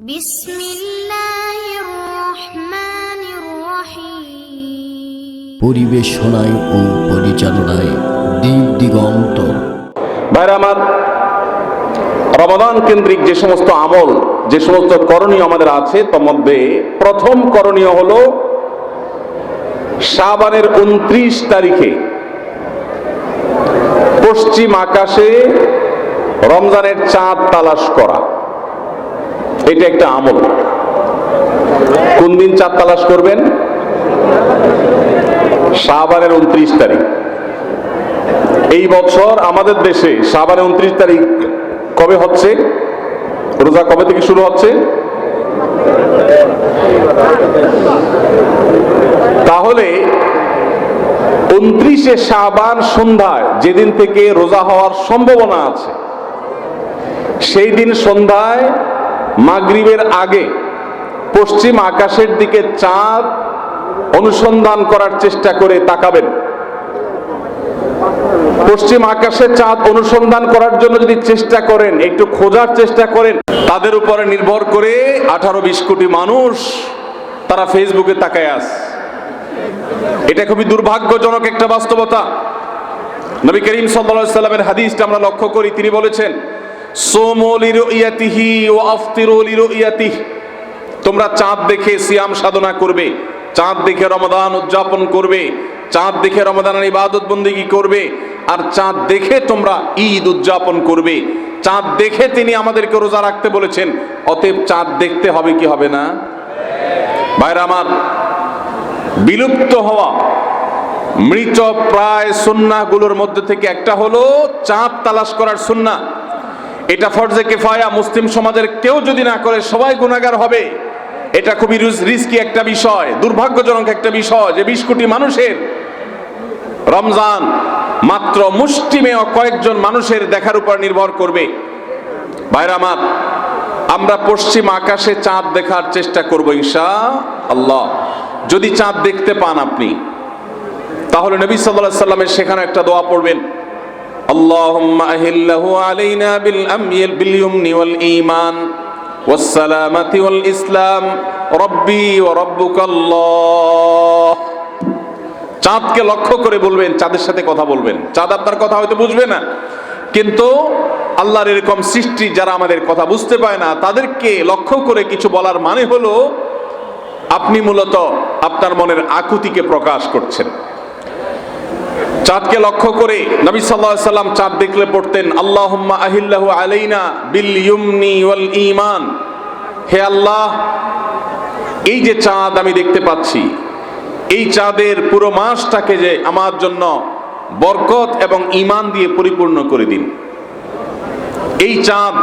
বিসমিল্লাহির রহমানির রহিম। পরিবেশনায় ও পরিচালনায় দিগন্ত। ভাইরা আমার, রমাদান কেন্দ্রিক যে সমস্ত আমল, যে সমস্ত করণীয় আমাদের আছে, তার মধ্যে প্রথম করণীয় হলো শাবানের 29 তারিখে পশ্চিম আকাশে রমজানের চাঁদ তালাশ করা। এটা একটা আমল। কোন দিন চাঁদ তালাশ করবেন? শাবানের 29 তারিখ। এই বছর আমাদের দেশে শাবানের 29 তারিখ কবে হচ্ছে? রোজা কবে থেকে শুরু হচ্ছে? তাহলে 29শে শাবান সন্ধ্যায়, যেদিন থেকে রোজা হওয়ার সম্ভাবনা আছে, সেই দিন সন্ধ্যায় মাগরিবের আগে পশ্চিম আকাশের দিকে চাঁদ অনুসন্ধান করার চেষ্টা করে তাকাবেন। পশ্চিম আকাশে চাঁদ অনুসন্ধান করার জন্য যদি চেষ্টা করেন, একটু খোঁজার চেষ্টা করেন, তাদের উপরে নির্ভর করে 18-20 কোটি মানুষ তারা ফেসবুকে তাকায় আছে। এটা খুবই দুর্ভাগ্যজনক একটা বাস্তবতা। নবী করিম সাল্লাল্লাহু আলাইহি সাল্লামের হাদিসটা আমরা লক্ষ্য করি, তিনি বলেছেন, সুমু লিরুয়াতিহি ওয়া আফতিরু লিরুয়াতিহি। তোমরা চাঁদ দেখে সিয়াম সাধনা করবে, চাঁদ দেখে রমাদান উদযাপন করবে, চাঁদ দেখে রমাদানের ইবাদত বন্দেগী করবে, আর চাঁদ দেখে তোমরা ঈদ উদযাপন করবে। চাঁদ দেখে তিনি আমাদেরকে রোজা রাখতে বলেছেন। অতএব চাঁদ দেখতে হবে কি হবে না? ভাইরা আমার, বিলুপ্ত হওয়া মৃত প্রায় সুন্নাহগুলোর মধ্যে থেকে একটা হলো চাঁদ তালাশ করার সুন্নাহ। এটা ফরজে কিফায়া। মুসলিম সমাজের কেউ যদি না করে সবাই গুনাহগার হবে। এটা খুবই রিস্কি একটা বিষয়, দুর্ভাগ্যজনক একটা বিষয় যে 20 কোটি মানুষের রমজান মাত্র মুষ্টিমেয় কয়েকজন মানুষের দেখার উপর নির্ভর করবে। ভাইরা আমার, আমরা পশ্চিম আকাশে চাঁদ দেখার চেষ্টা করব ইনশাআল্লাহ। যদি চাঁদ দেখতে পান আপনি, তাহলে নবী সাল্লাল্লাহু আলাইহি সাল্লামের শেখানো একটা দোয়া পড়বেন, আল্লাহুম্মা আহিল্লাহু আলাইনা বিল ইয়ুমনি ওয়াল ঈমান ওয়াস সালামাতি ওয়াল ইসলাম রব্বি ওয়া রাব্বুকাল্লাহ। চাঁদকে লক্ষ্য করে বলবেন, চাঁদের সাথে কথা বলবেন। চাঁদ আপনার কথা হয়তো বুঝবে না, কিন্তু আল্লাহর এরকম সৃষ্টি যারা আমাদের কথা বুঝতে পায় না, তাদেরকে লক্ষ্য করে কিছু বলার মানে হলো আপনি মূলত আপনার মনের আকুতিকে প্রকাশ করছেন। চাঁদকে লক্ষ্য করে নবী সাল্লাল্লাহু আলাইহি সাল্লাম চাঁদ দেখলে পড়তেন, আল্লাহুম্মা আহিল্লাহু আলাইনা বিল ইয়ুমনি ওয়াল ঈমান। হে আল্লাহ, এই যে চাঁদ আমি দেখতে পাচ্ছি, এই চাঁদের পুরো মাসটাকে যে আমার জন্য বরকত এবং ঈমান দিয়ে পরিপূর্ণ করে দিন। এই চাঁদ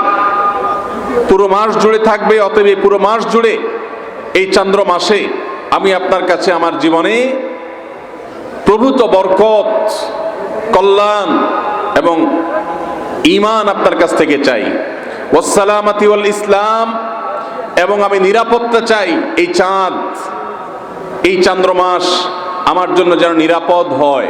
পুরো মাস জুড়ে থাকবে, অতএব পুরো মাস জুড়ে এই চন্দ্র মাসে আমি আপনার কাছে আমার জীবনে প্রভূত বরকত, কল্যাণ এবং ঈমান আপনার কাছ থেকে চাই। ওয়াস সালামাতি ওয়াল ইসলাম, এবং আমি নিরাপত্তা চাই। এই চাঁদ, এই চন্দ্র মাস আমার জন্য যেন নিরাপদ হয়,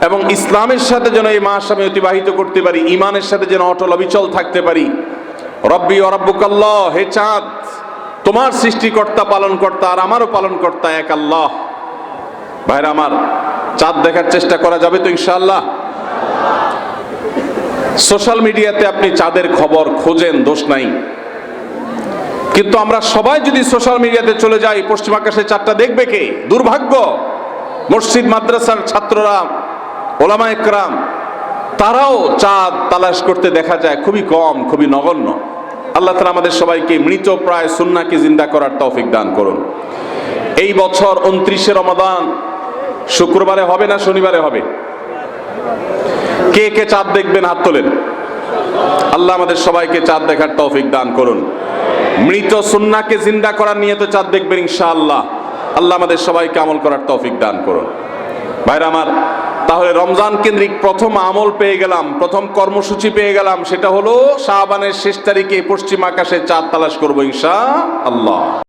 এবং ইসলামের সাথে যেন এই মাস আমি অতিবাহিত করতে পারি, ঈমানের সাথে যেন অটল অবিচল থাকতে পারি। রব্বি ওয়া রাব্বুকাল্লাহ। হে চাঁদ, তোমার সৃষ্টিকর্তা পালনকর্তা আর আমারও পালনকর্তা এক আল্লাহ। ভাইরা আমার, চাঁদ দেখার চেষ্টা করা যাবে তো ইনশাআল্লাহ? সোশ্যাল মিডিয়াতে আপনি চাঁদের খবর খোঁজেন, দোষ নাই, কিন্তু আমরা সবাই যদি সোশ্যাল মিডিয়াতে চলে যাই, পশ্চিম আকাশে চাঁদটা দেখবে কে? দুর্ভাগ্য। মসজিদ মাদ্রাসার ছাত্ররা, ওলামা একরাম, তারাও চাঁদ তালাশ করতে দেখা যায় খুবই কম, খুবই নগণ্য। আল্লাহ তাআলা আমাদের সবাইকে মৃত প্রায় সুন্নাহকে জিন্দা করার তৌফিক দান করুন। এই বছর 29শে রমাদান শুক্রবারে হবে না শনিবারে হবে? কে কে চাঁদ দেখবেন হাত তোলেন। আল্লাহ আমাদের সবাইকে চাঁদ দেখার তৌফিক দান করুন। মৃত সুন্নাহকে জিন্দা করার নিয়তে চাঁদ দেখবেন ইনশাআল্লাহ। আল্লাহ আমাদের সবাইকে আমল করার তৌফিক দান করুন। ভাইরা আমার, তাহলে রমজান কেন্দ্রিক প্রথম আমল পেয়ে গেলাম, প্রথম কর্মসূচি পেয়ে গেলাম। সেটা হলো শাবানের শেষ তারিখে পশ্চিম আকাশে চাঁদ তালাশ করবো ইনশাআল্লাহ।